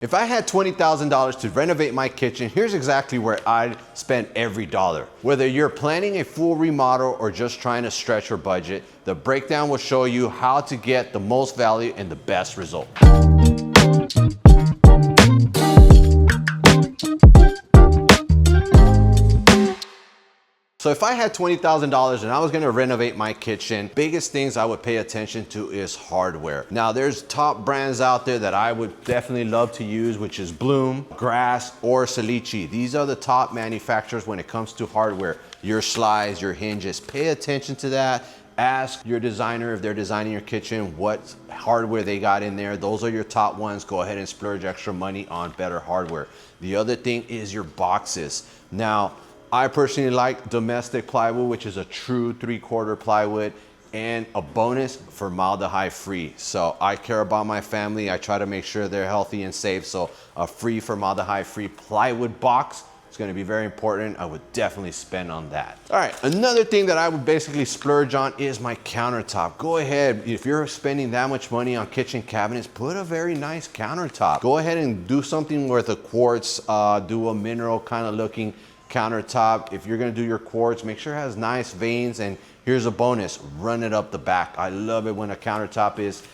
If I had $20,000 to renovate my kitchen, here's exactly where I'd spend every dollar. Whether you're planning a full remodel or just trying to stretch your budget, the breakdown will show you how to get the most value and the best result. So if I had $20,000 and I was gonna renovate my kitchen, biggest things I would pay attention to is hardware. Now there's top brands out there that I would definitely love to use, which is Bloom, Grass, or Salici. These are the top manufacturers when it comes to hardware. Your slides, your hinges, pay attention to that. Ask your designer if they're designing your kitchen what hardware they got in there. Those are your top ones. Go ahead and splurge extra money on better hardware. The other thing is your boxes. Now, I personally like domestic plywood, which is a true 3/4 plywood, and a bonus, formaldehyde free. So I care about my family. I try to make sure they're healthy and safe. So a free formaldehyde free plywood box is going to be very important. I would definitely spend on that. All right, another thing that I would basically splurge on is my countertop. Go ahead, if you're spending that much money on kitchen cabinets, put a very nice countertop. Go ahead and do something with a quartz, do a mineral kind of looking countertop. If you're gonna do your quartz, make sure it has nice veins, and here's a bonus, run it up the back. I love it when a countertop is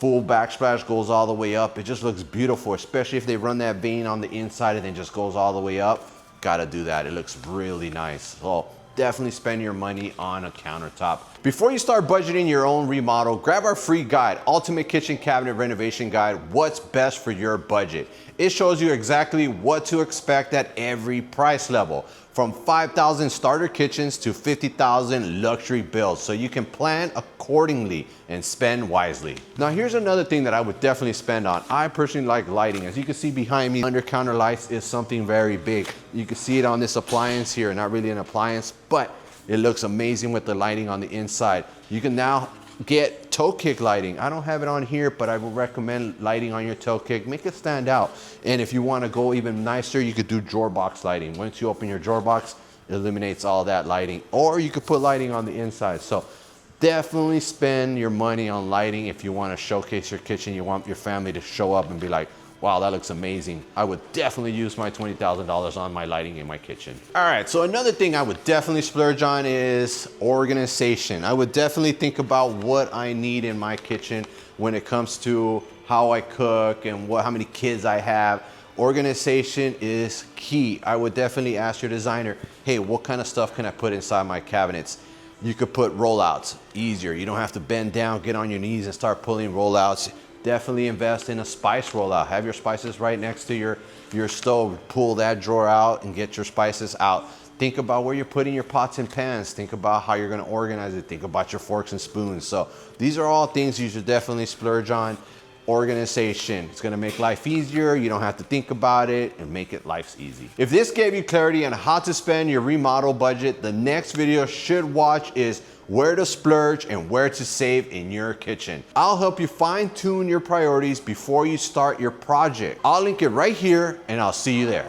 full backsplash, goes all the way up. It just looks beautiful, especially if they run that vein on the inside and then just goes all the way up. Gotta do that, it looks really nice. So definitely spend your money on a countertop. Before you start budgeting your own remodel, grab our free guide, Ultimate Kitchen Cabinet Renovation Guide, What's Best for Your Budget. It shows you exactly what to expect at every price level, from 5,000 starter kitchens to 50,000 luxury builds, so you can plan accordingly and spend wisely. Now here's another thing that I would definitely spend on. I personally like lighting. As you can see behind me, under counter lights is something very big. You can see it on this appliance here, not really an appliance, but it looks amazing with the lighting on the inside. You can now get toe kick lighting. I don't have it on here, but I would recommend lighting on your toe kick. Make it stand out. And if you want to go even nicer, you could do drawer box lighting. Once you open your drawer box, it eliminates all that lighting. Or you could put lighting on the inside. So definitely spend your money on lighting if you want to showcase your kitchen. You want your family to show up and be like, wow, that looks amazing. I would definitely use my $20,000 on my lighting in my kitchen. All right, so another thing I would definitely splurge on is organization. I would definitely think about what I need in my kitchen when it comes to how I cook and how many kids I have. Organization is key. I would definitely ask your designer, hey, what kind of stuff can I put inside my cabinets? You could put rollouts, easier. You don't have to bend down, get on your knees and start pulling rollouts. Definitely invest in a spice rollout. Have your spices right next to your stove. Pull that drawer out and get your spices out. Think about where you're putting your pots and pans. Think about how you're gonna organize it. Think about your forks and spoons. So these are all things you should definitely splurge on. Organization, it's gonna make life easier. You don't have to think about it and make it life's easy. If this gave you clarity on how to spend your remodel budget, the next video you should watch is where to splurge and where to save in your kitchen. I'll help you fine tune your priorities before you start your project. I'll link it right here and I'll see you there.